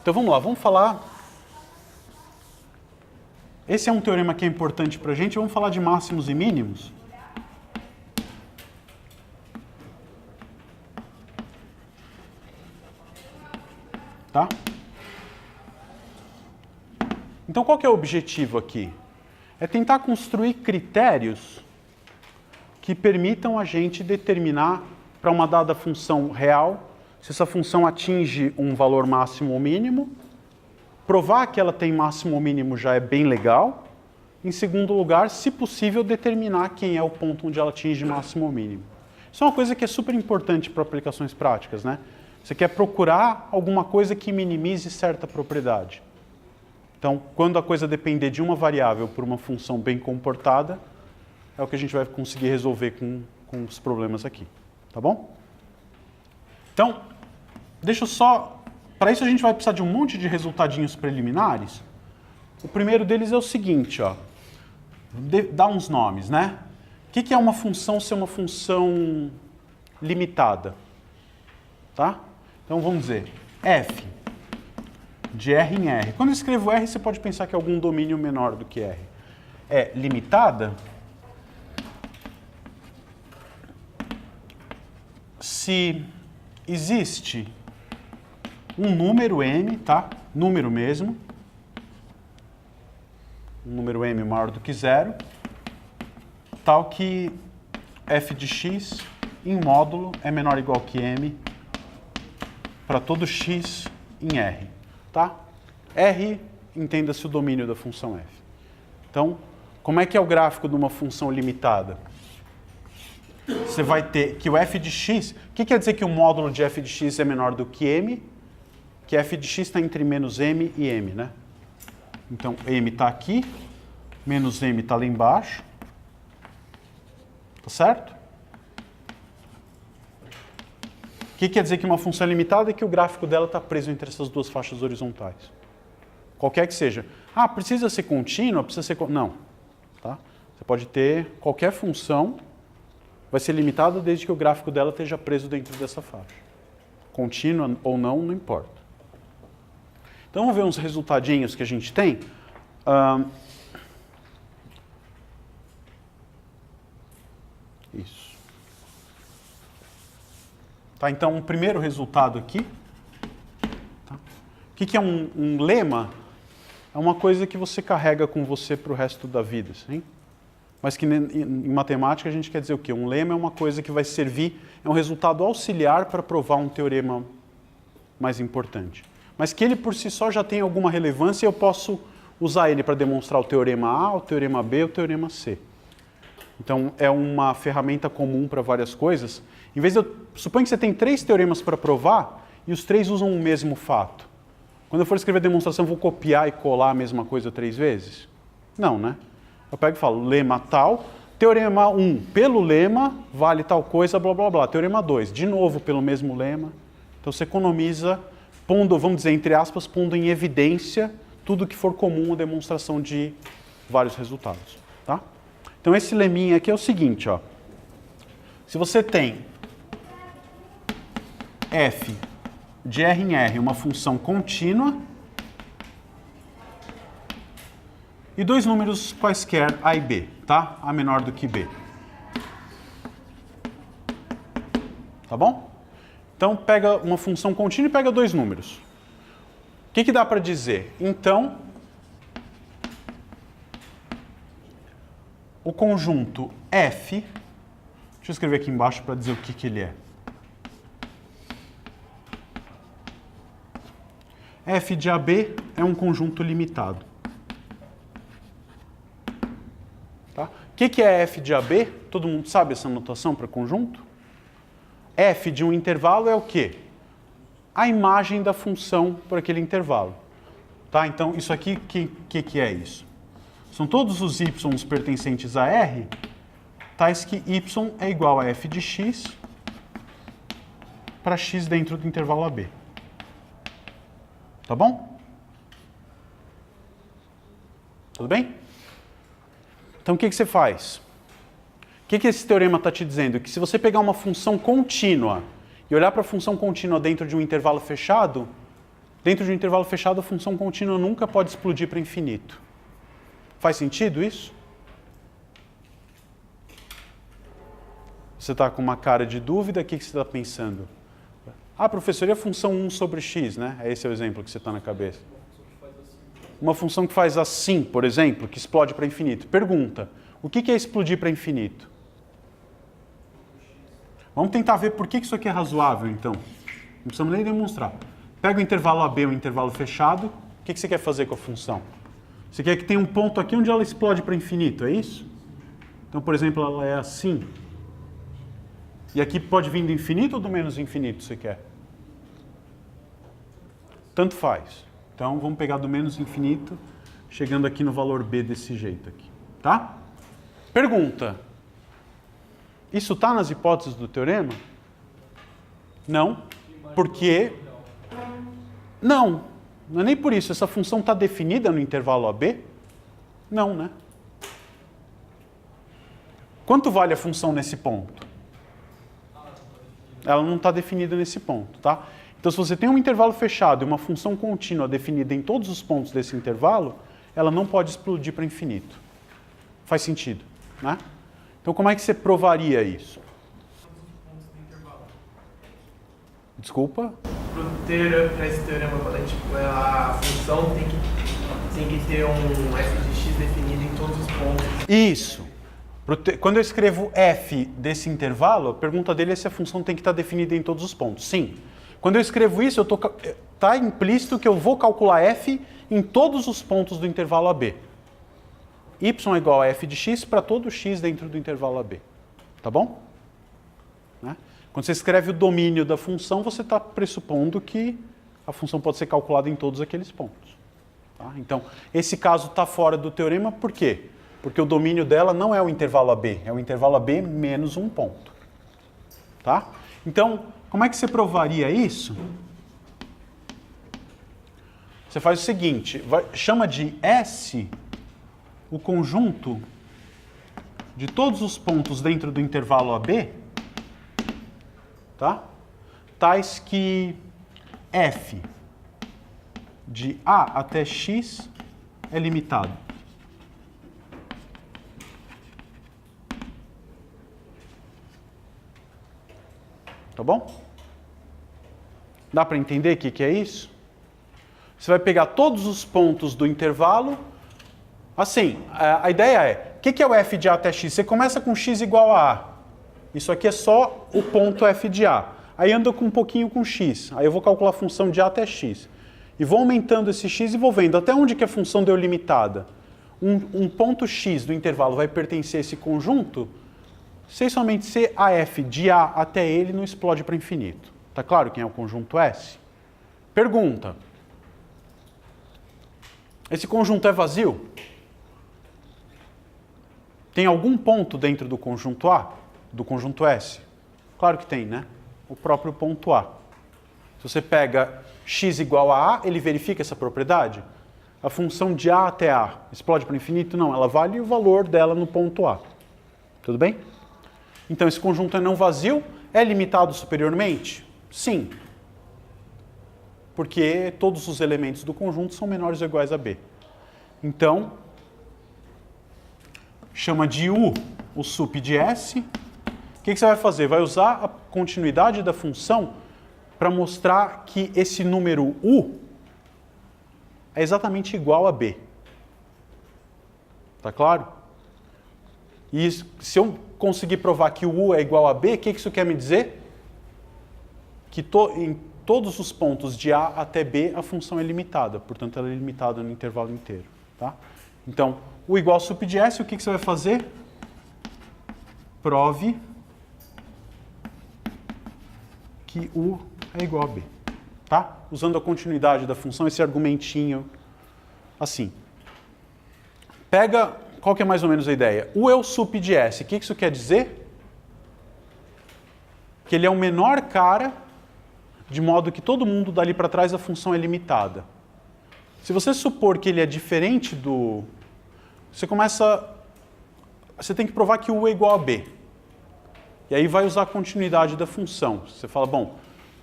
Então vamos lá, vamos falar... Esse é um teorema que é importante para a gente, vamos falar de máximos e mínimos. Tá? Então qual que é o objetivo aqui? É tentar construir critérios que permitam a gente determinar para uma dada função real se essa função atinge um valor máximo ou mínimo. Provar que ela tem máximo ou mínimo já é bem legal. Em segundo lugar, se possível, determinar quem é o ponto onde ela atinge máximo ou mínimo. Isso é uma coisa que é super importante para aplicações práticas, né? Você quer procurar alguma coisa que minimize certa propriedade. Então, quando a coisa depender de uma variável por uma função bem comportada, é o que a gente vai conseguir resolver com os problemas aqui. Tá bom? Então, deixa eu só... Para isso a gente vai precisar de um monte de resultadinhos preliminares. O primeiro deles é o seguinte, ó. Dá uns nomes, né? O que é uma função ser uma função limitada? Tá? Então vamos dizer, f de R em R. Quando eu escrevo R, você pode pensar que é algum domínio menor do que R. É limitada se existe um número m, tá? Número mesmo. Um número m maior do que zero, tal que f de x em módulo é menor ou igual que m para todo x em R. Tá? R, entenda-se o domínio da função f. Então, como é que é o gráfico de uma função limitada? Você vai ter que o f de x... O que quer dizer que o módulo de f de x é menor do que m? Que f de x está entre menos m e m, né? Então, m está aqui, menos m está lá embaixo. Tá certo? O que quer dizer que uma função é limitada é que o gráfico dela está preso entre essas duas faixas horizontais. Qualquer que seja. Ah, precisa ser contínua? Precisa ser... Não. Tá? Você pode ter qualquer função, vai ser limitada desde que o gráfico dela esteja preso dentro dessa faixa. Contínua ou não, não importa. Então vamos ver uns resultadinhos que a gente tem. Isso. Tá, então, o primeiro resultado aqui. Tá? O que é um lema? É uma coisa que você carrega com você para o resto da vida. Sim? Mas que em matemática a gente quer dizer o quê? Um lema é uma coisa que vai servir, é um resultado auxiliar para provar um teorema mais importante. Mas que ele por si só já tem alguma relevância e eu posso usar ele para demonstrar o teorema A, o teorema B, o teorema C. Então, é uma ferramenta comum para várias coisas. Em vez de suponho que você tem 3 teoremas para provar e os 3 usam o mesmo fato. Quando eu for escrever a demonstração, eu vou copiar e colar a mesma coisa 3 vezes? Não, né? Eu pego e falo, lema tal, teorema 1, pelo lema, vale tal coisa, blá, blá, blá. Teorema 2, de novo, pelo mesmo lema. Então, você economiza, pondo, vamos dizer, entre aspas, pondo em evidência tudo que for comum à demonstração de vários resultados. Tá? Então, esse leminha aqui é o seguinte, ó. Se você tem f de R em R, uma função contínua, e 2 números quaisquer A e B, tá? A menor do que B. Tá bom? Então, pega uma função contínua e pega 2 números. O que dá para dizer? Então, o conjunto F, deixa eu escrever aqui embaixo para dizer o que ele é. F de AB é um conjunto limitado. Tá? O que é F de AB? Todo mundo sabe essa notação para conjunto? F de um intervalo é o quê? A imagem da função por aquele intervalo. Tá? Então, isso aqui, que é isso? São todos os y pertencentes a R, tais que y é igual a f de x para x dentro do intervalo AB. Tá bom? Tudo bem? Então, o que você faz? O que esse teorema está te dizendo? Que se você pegar uma função contínua e olhar para a função contínua dentro de um intervalo fechado, Dentro de um intervalo fechado, a função contínua nunca pode explodir para infinito. Faz sentido isso? Você está com uma cara de dúvida, o que você está pensando? Ah, professor, e a função 1 sobre x, né? Esse é o exemplo que você está na cabeça. Uma função que faz assim, por exemplo, que explode para infinito. Pergunta, o que é explodir para infinito? Vamos tentar ver por que isso aqui é razoável, então. Não precisamos nem demonstrar. Pega o intervalo AB, um intervalo fechado. O que você quer fazer com a função? Você quer que tenha um ponto aqui onde ela explode para infinito, é isso? Então, por exemplo, ela é assim. E aqui pode vir do infinito ou do menos infinito você quer? Tanto faz. Então, vamos pegar do menos infinito, chegando aqui no valor B desse jeito aqui. Tá? Pergunta. Isso está nas hipóteses do teorema? Não. Por quê? Não. Não é nem por isso. Essa função está definida no intervalo AB? Não, né? Quanto vale a função nesse ponto? Ela não está definida nesse ponto, tá? Então, se você tem um intervalo fechado e uma função contínua definida em todos os pontos desse intervalo, ela não pode explodir para infinito. Faz sentido, né? Então, como é que você provaria isso? Desculpa? Para esse teorema, a função tem que ter um f de x definido em todos os pontos. Isso. Quando eu escrevo f desse intervalo, a pergunta dele é se a função tem que estar definida em todos os pontos. Sim. Quando eu escrevo isso, está implícito que eu vou calcular f em todos os pontos do intervalo AB. Y é igual a f de x para todo x dentro do intervalo AB. Tá bom? Né? Quando você escreve o domínio da função, você está pressupondo que a função pode ser calculada em todos aqueles pontos. Tá? Então, esse caso está fora do teorema, por quê? Porque o domínio dela não é o intervalo AB, é o intervalo AB menos um ponto. Tá? Então, como é que você provaria isso? Você faz o seguinte, chama de S o conjunto de todos os pontos dentro do intervalo AB, tá? Tais que f de A até x é limitado. Tá bom? Dá para entender o que é isso? Você vai pegar todos os pontos do intervalo. Assim, a ideia é, o que é o f de A até x? Você começa com x igual a A. Isso aqui é só o ponto f de A. Aí anda com um pouquinho com x. Aí eu vou calcular a função de A até x. E vou aumentando esse x e vou vendo até onde que a função deu limitada. Um ponto x do intervalo vai pertencer a esse conjunto, se somente se a f de A até ele não explode para infinito. Tá claro quem é o conjunto S? Pergunta. Esse conjunto é vazio? Tem algum ponto dentro do conjunto A? Do conjunto S? Claro que tem, né? O próprio ponto A. Se você pega x igual a A, ele verifica essa propriedade? A função de A até A explode para infinito? Não, ela vale o valor dela no ponto A. Tudo bem? Então, esse conjunto é não vazio. É limitado superiormente? Sim. Porque todos os elementos do conjunto são menores ou iguais a B. Então, chama de U o sup de S. O que você vai fazer? Vai usar a continuidade da função para mostrar que esse número U é exatamente igual a B. Tá claro? E se eu conseguir provar que o U é igual a B, o que isso quer me dizer? Que em todos os pontos de A até B a função é limitada, portanto ela é limitada no intervalo inteiro. Tá? Então, U igual a sup de S, o que você vai fazer? Prove que U é igual a B. Tá? Usando a continuidade da função, esse argumentinho assim. Pega, qual que é mais ou menos a ideia? U é o sup de S. O que isso quer dizer? Que ele é o menor cara, de modo que todo mundo dali para trás a função é limitada. Se você supor que ele é diferente do... Você tem que provar que U é igual a B. E aí vai usar a continuidade da função. Você fala, bom,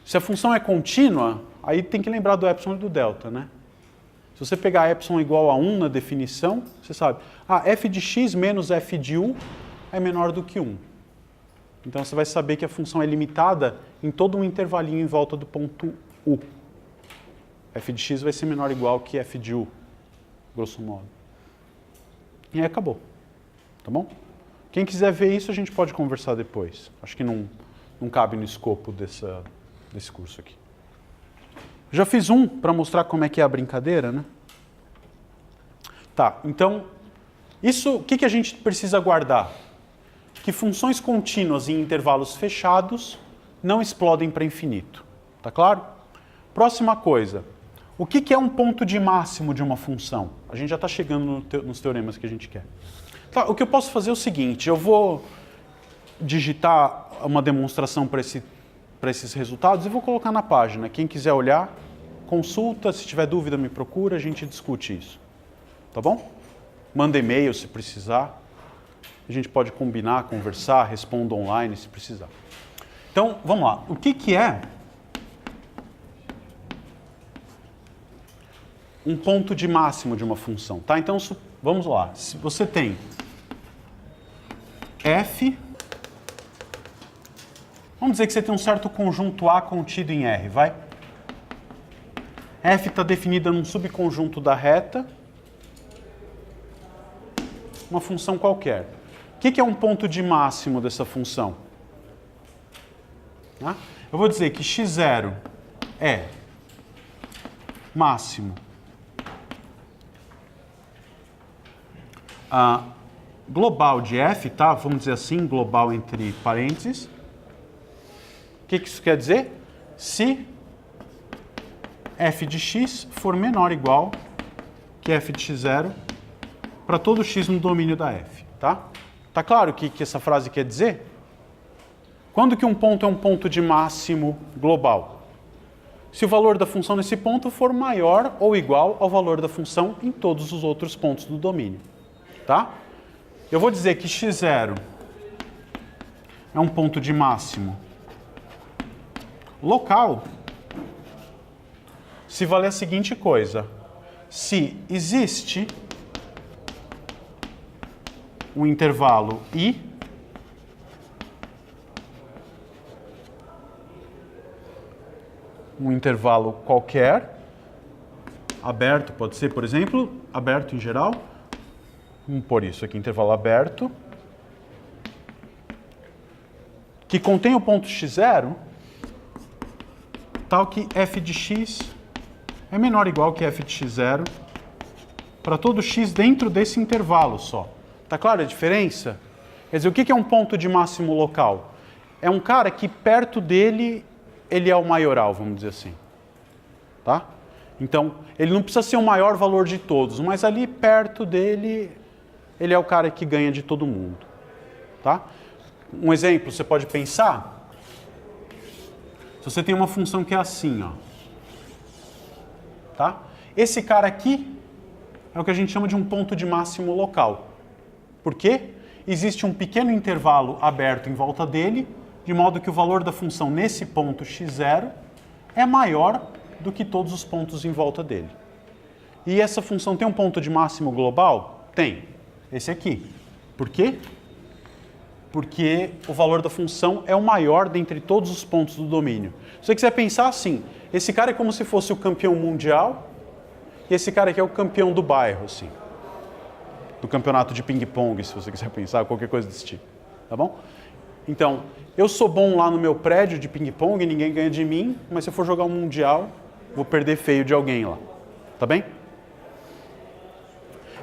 Se a função é contínua, aí tem que lembrar do epsilon e do delta, né? Se você pegar epsilon igual a 1 na definição, você sabe, f de x menos f de u é menor do que 1. Então você vai saber que a função é limitada em todo um intervalinho em volta do ponto u. F de x vai ser menor ou igual que f de u, grosso modo. E aí acabou. Tá bom? Quem quiser ver isso, a gente pode conversar depois. Acho que não cabe no escopo desse curso aqui. Já fiz um para mostrar como é que é a brincadeira, né? Tá, então, o que a gente precisa guardar? Que funções contínuas em intervalos fechados não explodem para infinito. Tá claro? Próxima coisa. O que é um ponto de máximo de uma função? A gente já está chegando nos teoremas que a gente quer. Tá, o que eu posso fazer é o seguinte, eu vou digitar uma demonstração para esses resultados e vou colocar na página. Quem quiser olhar, consulta, se tiver dúvida me procura, a gente discute isso. Tá bom? Manda e-mail se precisar. A gente pode combinar, conversar, responda online se precisar. Então, vamos lá. O que é um ponto de máximo de uma função? Tá? Então, vamos lá. Se você tem f, vamos dizer que você tem um certo conjunto A contido em R, vai? F está definida num subconjunto da reta, uma função qualquer. O que é um ponto de máximo dessa função? Eu vou dizer que x0 é máximo global de f, tá? Vamos dizer assim, global entre parênteses. O que isso quer dizer? Se f de x for menor ou igual que f de x0 para todo x no domínio da f, tá? Tá claro o que essa frase quer dizer? Quando que um ponto é um ponto de máximo global? Se o valor da função nesse ponto for maior ou igual ao valor da função em todos os outros pontos do domínio, tá? Eu vou dizer que x0 é um ponto de máximo local se valer a seguinte coisa. Se existe um intervalo I um intervalo qualquer, aberto, pode ser, por exemplo, aberto em geral. Vamos pôr isso aqui, intervalo aberto, que contém o ponto x0, tal que f de x é menor ou igual que f de x0 para todo x dentro desse intervalo só. Tá claro a diferença? Quer dizer, o que é um ponto de máximo local? É um cara que perto dele ele é o maioral, vamos dizer assim. Tá? Então, ele não precisa ser o maior valor de todos, mas ali perto dele, ele é o cara que ganha de todo mundo. Tá? Um exemplo, você pode pensar, se você tem uma função que é assim, ó. Tá? Esse cara aqui é o que a gente chama de um ponto de máximo local. Por quê? Existe um pequeno intervalo aberto em volta dele, de modo que o valor da função nesse ponto x0 é maior do que todos os pontos em volta dele. E essa função tem um ponto de máximo global? Tem. Esse aqui. Por quê? Porque o valor da função é o maior dentre todos os pontos do domínio. Se você quiser pensar assim, esse cara é como se fosse o campeão mundial e esse cara aqui é o campeão do bairro, assim. Do campeonato de ping-pong, se você quiser pensar, qualquer coisa desse tipo. Tá bom? Então, eu sou bom lá no meu prédio de ping-pong, ninguém ganha de mim, mas se eu for jogar um mundial, vou perder feio de alguém lá. Tá bem?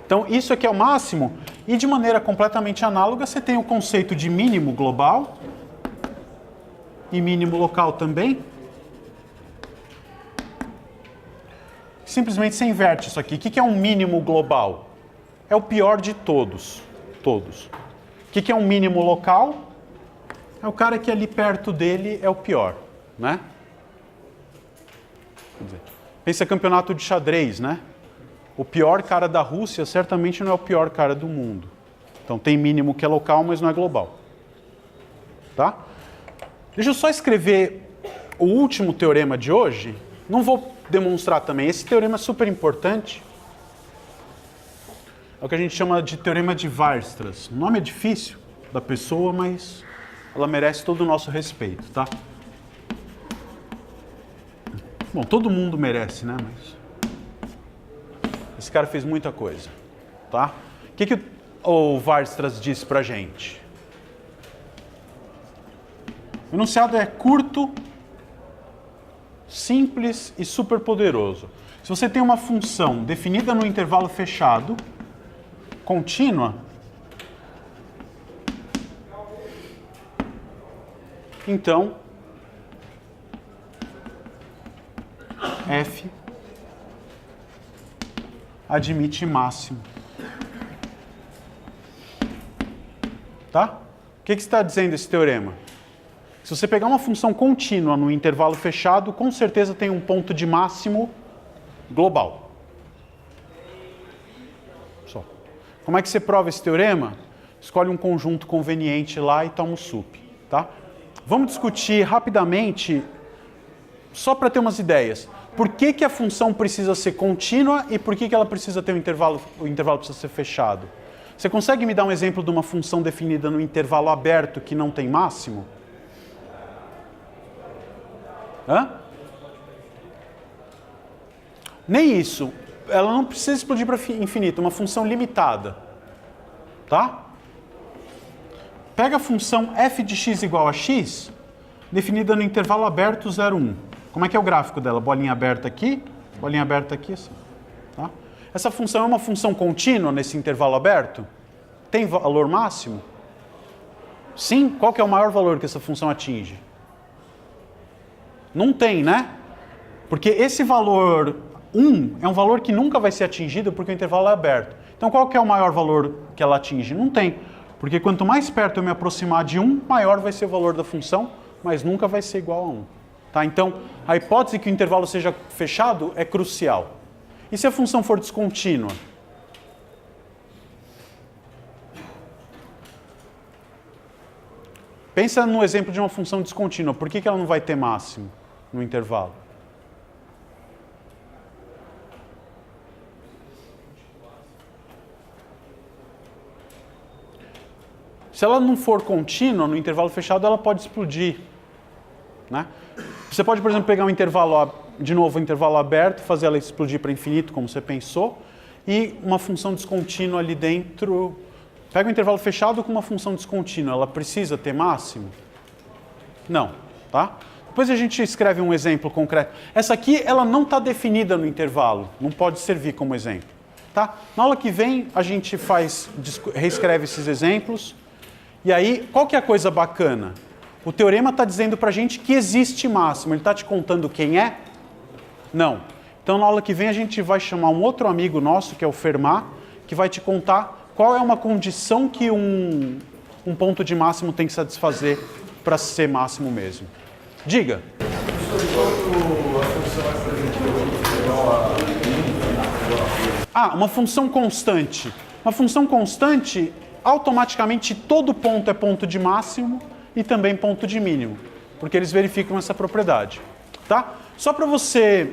Então, isso aqui é o máximo, e de maneira completamente análoga, você tem o conceito de mínimo global e mínimo local também. Simplesmente você inverte isso aqui. O que é um mínimo global? É o pior de todos. Todos. O que é um mínimo local? É o cara que ali perto dele é o pior, né? Quer dizer, pensa campeonato de xadrez, né? O pior cara da Rússia certamente não é o pior cara do mundo. Então tem mínimo que é local, mas não é global. Tá? Deixa eu só escrever o último teorema de hoje, não vou demonstrar também, esse teorema é super importante. É o que a gente chama de teorema de Weierstrass. O nome é difícil da pessoa, mas ela merece todo o nosso respeito, tá? Bom, todo mundo merece, né? Mas esse cara fez muita coisa, tá? O que o Weierstrass disse pra gente? O enunciado é curto, simples e superpoderoso. Se você tem uma função definida no intervalo fechado, contínua, então f admite máximo. Tá? O que está dizendo esse teorema? Se você pegar uma função contínua no intervalo fechado, com certeza tem um ponto de máximo global. Só. Como é que você prova esse teorema? Escolhe um conjunto conveniente lá e toma o sup. Tá? Vamos discutir rapidamente, só para ter umas ideias. Por que a função precisa ser contínua e por que ela precisa ter o intervalo precisa ser fechado? Você consegue me dar um exemplo de uma função definida no intervalo aberto que não tem máximo? Hã? Nem isso. Ela não precisa explodir para infinito, uma função limitada. Tá? Pega a função f de x igual a x, definida no intervalo aberto 0, 1. Como é que é o gráfico dela? Bolinha aberta aqui, assim. Tá? Essa função é uma função contínua nesse intervalo aberto? Tem valor máximo? Sim? Qual que é o maior valor que essa função atinge? Não tem, né? Porque esse valor 1 é um valor que nunca vai ser atingido porque o intervalo é aberto. Então qual que é o maior valor que ela atinge? Não tem. Porque quanto mais perto eu me aproximar de 1, maior vai ser o valor da função, mas nunca vai ser igual a 1. Tá? Então, a hipótese que o intervalo seja fechado é crucial. E se a função for descontínua? Pensa no exemplo de uma função descontínua. Por que ela não vai ter máximo no intervalo? Se ela não for contínua, no intervalo fechado, ela pode explodir. Né? Você pode, por exemplo, pegar um intervalo, de novo, um intervalo aberto, fazer ela explodir para infinito, como você pensou, e uma função descontínua ali dentro. Pega um intervalo fechado com uma função descontínua, ela precisa ter máximo? Não. Tá? Depois a gente escreve um exemplo concreto. Essa aqui, ela não está definida no intervalo, não pode servir como exemplo. Tá? Na aula que vem, a gente reescreve esses exemplos. E aí, qual que é a coisa bacana? O teorema está dizendo para a gente que existe máximo. Ele está te contando quem é? Não. Então, na aula que vem, a gente vai chamar um outro amigo nosso, que é o Fermat, que vai te contar qual é uma condição que um ponto de máximo tem que satisfazer para ser máximo mesmo. Diga. Uma função constante. Uma função constante, automaticamente todo ponto é ponto de máximo e também ponto de mínimo, porque eles verificam essa propriedade. Tá? Só para você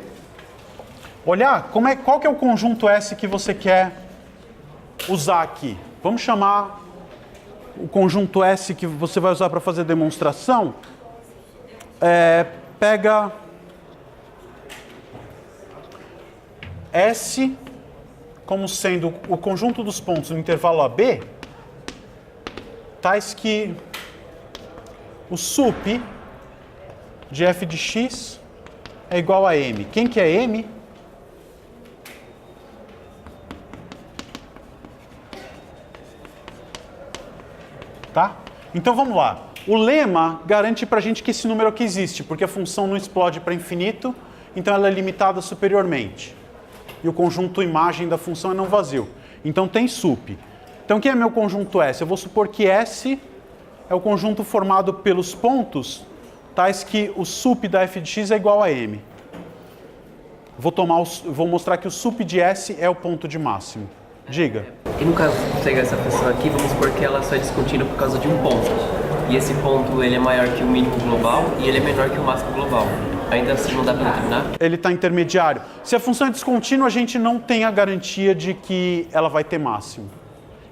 olhar qual que é o conjunto S que você quer usar aqui. Vamos chamar o conjunto S que você vai usar para fazer demonstração. Pega S como sendo o conjunto dos pontos no intervalo AB, tais que o sup de f de x é igual a m. Quem que é m? Tá? Então vamos lá. O lema garante para a gente que esse número aqui existe, porque a função não explode para infinito, então ela é limitada superiormente. E o conjunto imagem da função é não vazio. Então tem sup. Então quem é meu conjunto S? Eu vou supor que S é o conjunto formado pelos pontos tais que o sup da f de x é igual a m. Vou mostrar que o sup de S é o ponto de máximo. Diga. E no caso de pegar essa função aqui, vamos supor que ela só é descontínua por causa de um ponto. e esse ponto ele é maior que o mínimo global e ele é menor que o máximo global. Ainda assim não dá para determinar? Ele está intermediário. Se a função é descontínua, a gente não tem a garantia de que ela vai ter máximo.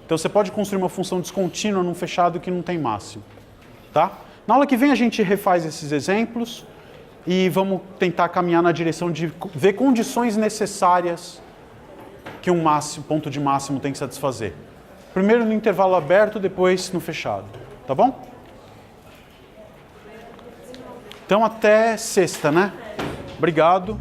Então você pode construir uma função descontínua num fechado que não tem máximo. Tá? Na aula que vem a gente refaz esses exemplos e vamos tentar caminhar na direção de ver condições necessárias que um ponto de máximo tem que satisfazer. Primeiro no intervalo aberto, depois no fechado. Tá bom? Então até sexta, né? Obrigado.